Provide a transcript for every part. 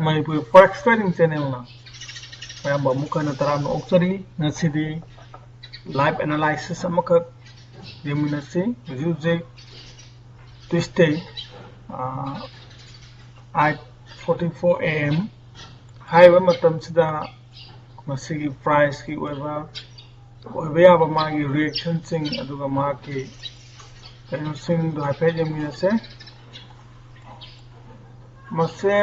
Manipur Forex Trading Channel na mayam ba muka na taram na oksari na sidi live analysis amaka yemina si Tuesday Tuesday 8:44 AM haiba matam sida masigi price ki oiba yaba magi reaction sing aduga magi kano sing do hape yemina se mase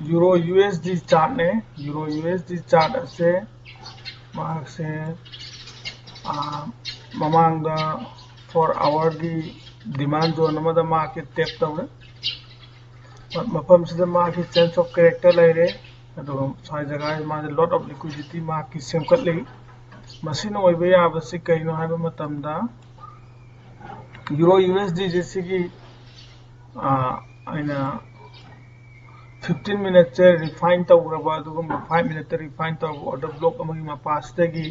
Euro USD chart ne Euro USD chart ase mak se mamang da 4 hour di demand zone amada market tap tawre mafam sida market sense of character laire ado sai jaga ma lot of liquidity market semkat lei masina oibe ya basi kaino haiba matamda Euro USD jesigi aina 15 minutes refine tawraba adugum 5 minutes refine taw order block amagi mapas dagi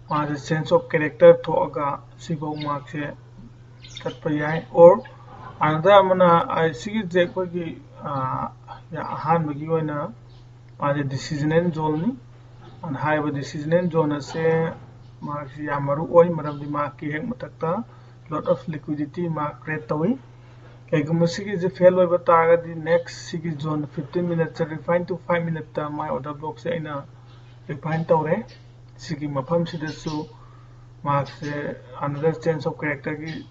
ma sense of character thoga sibo mark se tatpa yai or another mana I see je ko gi ya han bagi oina ma decision and zone ni and high decision and zone se mark ya maru oi maram di mark ki hek matakta lot of liquidity mark create tawi Egumasi is a fail over target the next sigi zone 15 minutes refine to 5 minutes my order block say in a refine tore sigi mapam sidasu marks another sense of character ki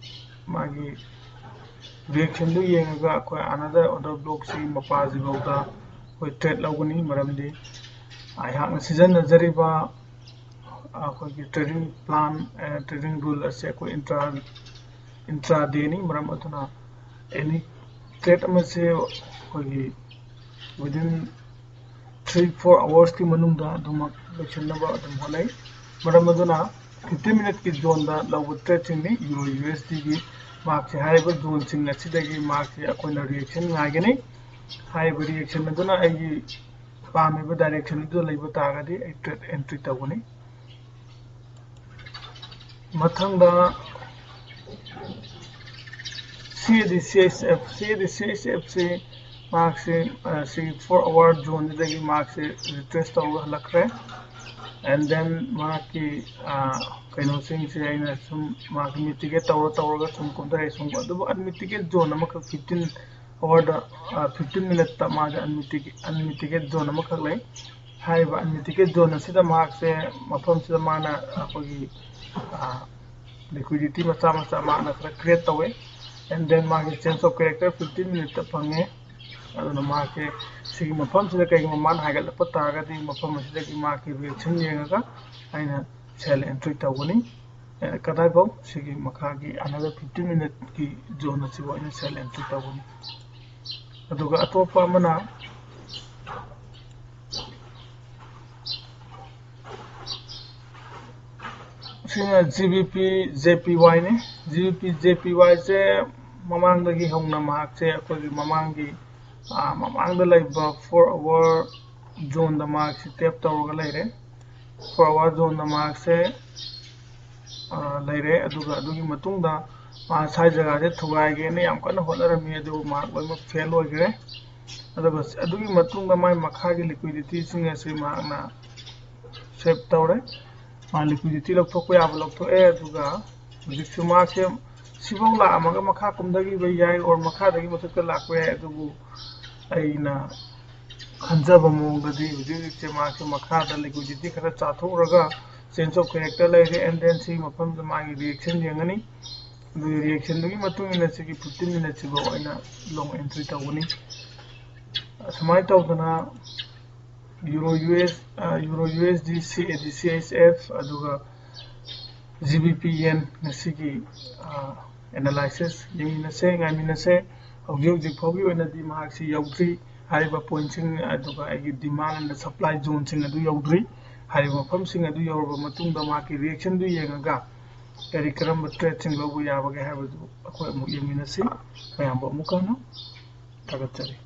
magi reaction do yenga ko another order block sigi mapazi bauta ko trade laguni maramdi I have season nazariba ko trading plan trading rule ase ko intraday ni maram atuna any trade say within 3-4 hours ki manungda duma lection number adum holai maramaduna 15 minutes ki zone da law trade sing ni Euro USD ki mark se haiba zone sing na sidagi mark se akoina reaction ngagani haiba reaction aduna ai pame ba direction do leiba tagadi ai trade entry tawuni mathangda CSF से mark से 4 hour zone दगी mark से retrace तो हुआ लग रहा है and then mark की कहीं सिंह से आई ना सुम mark मिटिगेट तावर का सुम कौन सा है सुम को तो unmitigate zone नमक 15 hour 15 minutes तक mark unmitigate zone नमक ले हाई बा unmitigate zone से तो mark से मफम से माना कोई liquidity मचा माना create तो हुए and then market sense of character 15 minutes pange aduna market sigi mafam sida kai man hagal pataga di mafam sida ki market reaction yenga aina sell entry tawuni kadai baw sigi makagi another 15 minutes ki zone si wa ina sell entry tawuni aduga atopa mana singa GBP JPY ne GBP JPY se mamang dagi hongna mahak se akoi mamang gi mamang da laiba 4 hour zone da mahak se tap tawga laire 4 hour zone da mahak se laire adugi matungda ma sai jaga je thugai ge ne yam kana holarami adu mahak loi ma fail hoigre adugi matungda mai makha gi liquidity singa se mahak na save tawre ma liquidity lok thokpa ya lok tho aduga hujik ma se sibong la amaga makha kumdagi bai yai or makha dagi mathakta lakwe adubu aina khanjaba mongdadi hujik che ma se makha da liquidity khara chathoraga sense of character laire and then si mafam da magi reaction yengani du reaction dagi matung ina se ki 15 minutes go aina long entry tawuni samai tawdana Euro USD CSF aduga GBP yen nasigi analysis yengina se ngamina se objective phogi oina di mahak si yaudri hariba point sing aduga agi demand and supply zone sing adu yaudri hariba pham sing adu yaurba matung da mahak reaction du yengaga kari karam trade sing lobu yabaga habu akoi mu yengina se mayam ba mukana tagatari